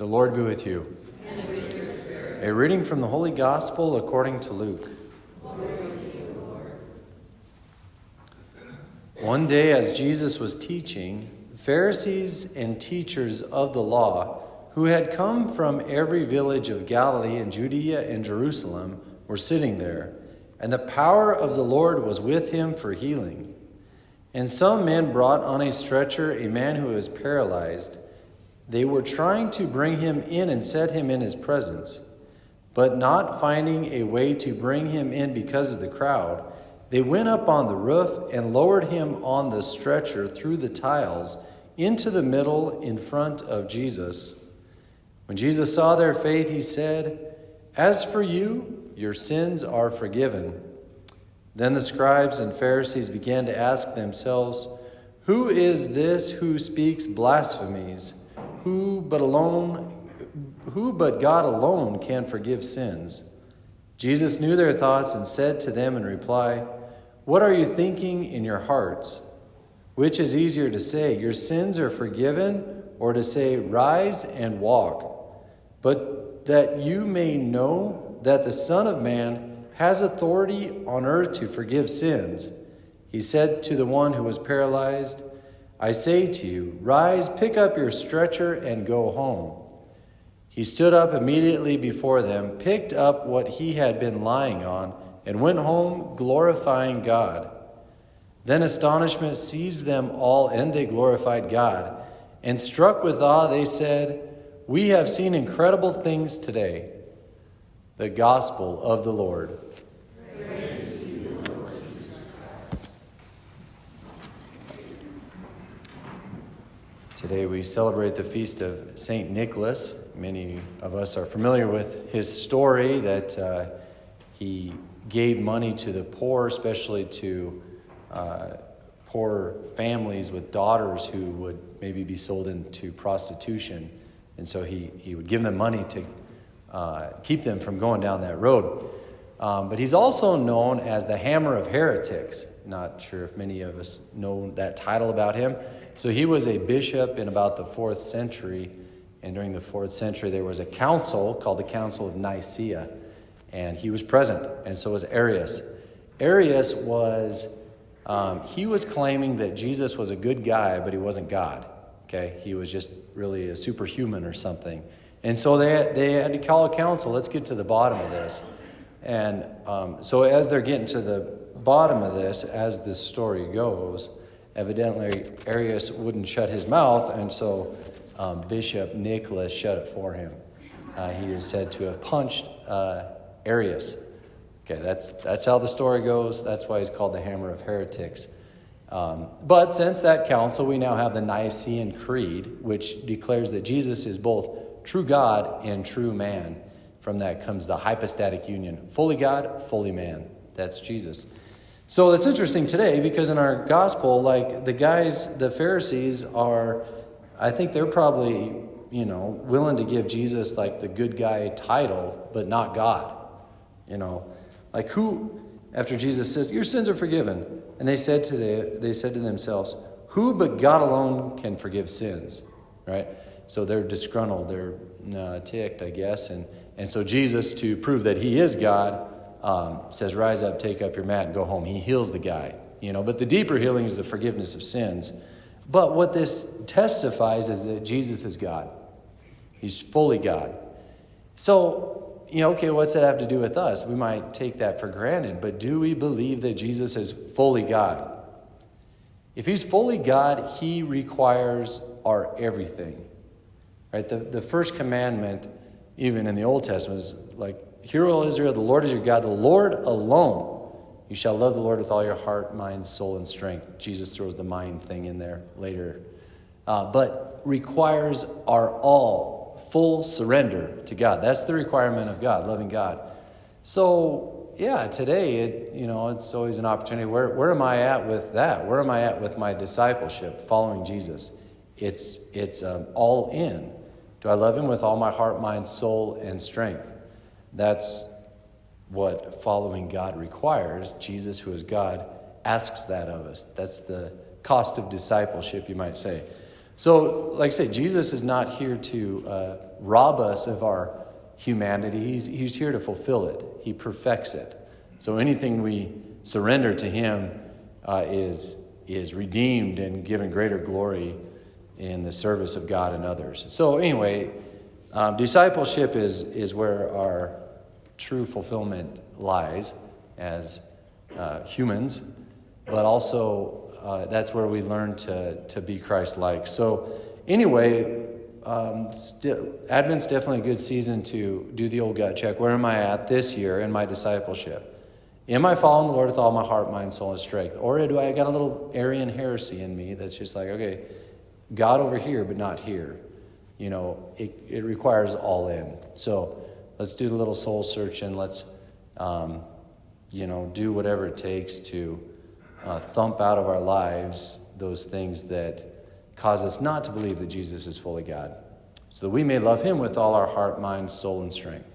The Lord be with you. And with your spirit. A reading from the Holy Gospel according to Luke. Glory to you, Lord. One day as Jesus was teaching, Pharisees and teachers of the law, who had come from every village of Galilee and Judea and Jerusalem, were sitting there, and the power of the Lord was with him for healing. And some men brought on a stretcher a man who was paralyzed. They were trying to bring him in and set him in his presence. But not finding a way to bring him in because of the crowd, they went up on the roof and lowered him on the stretcher through the tiles into the middle in front of Jesus. When Jesus saw their faith, he said, "As for you, your sins are forgiven." Then the scribes and Pharisees began to ask themselves, "Who is this who speaks blasphemies? Who but God alone can forgive sins?" Jesus knew their thoughts and said to them in reply, "What are you thinking in your hearts? Which is easier to say, 'Your sins are forgiven,' or to say, 'Rise and walk'? But that you may know that the Son of Man has authority on earth to forgive sins." He said to the one who was paralyzed, "I say to you, rise, pick up your stretcher, and go home." He stood up immediately before them, picked up what he had been lying on, and went home, glorifying God. Then astonishment seized them all, and they glorified God. And struck with awe, they said, "We have seen incredible things today." The Gospel of the Lord. Praise to you, Lord Jesus Christ. Today we celebrate the feast of St. Nicholas. Many of us are familiar with his story that he gave money to the poor, especially to poor families with daughters who would maybe be sold into prostitution. And so he would give them money to keep them from going down that road. But he's also known as the Hammer of Heretics. Not sure if many of us know that title about him. So he was a bishop in about the 4th century. And during the 4th century, there was a council called the Council of Nicaea. And he was present, and so was Arius. Arius was, he was claiming that Jesus was a good guy, but he wasn't God. Okay, he was just really a superhuman or something. And so they had to call a council. Let's get to the bottom of this. And so as they're getting to the bottom of this, as this story goes, evidently Arius wouldn't shut his mouth, and so Bishop Nicholas shut it for him. He is said to have punched Arius. Okay, that's how the story goes. That's why he's called the Hammer of Heretics. But since that council, we now have the Niacian Creed, which declares that Jesus is both true God and true man. From that comes the hypostatic union. Fully God, fully man. That's Jesus. So it's interesting today because in our gospel, like the Pharisees are, I think they're probably, willing to give Jesus like the good guy title, but not God. Like who, after Jesus says, "Your sins are forgiven," and they said to themselves, "Who but God alone can forgive sins?" Right? So they're disgruntled, they're ticked, I guess, and so Jesus, to prove that he is God, says, "Rise up, take up your mat, and go home." He heals the guy, But the deeper healing is the forgiveness of sins. But what this testifies is that Jesus is God. He's fully God. So, okay, what's that have to do with us? We might take that for granted, but do we believe that Jesus is fully God? If he's fully God, he requires our everything. Right? The first commandment, even in the Old Testament, is like, "Hear, O Israel, the Lord is your God, the Lord alone. You shall love the Lord with all your heart, mind, soul, and strength." Jesus throws the mind thing in there later. But requires our all, full surrender to God. That's the requirement of God, loving God. So, today, it's always an opportunity. Where am I at with that? Where am I at with my discipleship, following Jesus? It's all in. Do I love him with all my heart, mind, soul, and strength? That's what following God requires. Jesus, who is God, asks that of us. That's the cost of discipleship, you might say. So, like I say, Jesus is not here to rob us of our humanity. He's here to fulfill it. He perfects it. So anything we surrender to him is redeemed and given greater glory in the service of God and others. So anyway, discipleship is where our true fulfillment lies as humans, but also that's where we learn to be Christ-like. So anyway, Advent's definitely a good season to do the old gut check. Where am I at this year in my discipleship? Am I following the Lord with all my heart, mind, soul, and strength? Or do I got a little Arian heresy in me that's just like, okay, God over here, but not here? You know, it requires all in. So let's do the little soul search and let's, do whatever it takes to thump out of our lives those things that cause us not to believe that Jesus is fully God, so that we may love him with all our heart, mind, soul, and strength.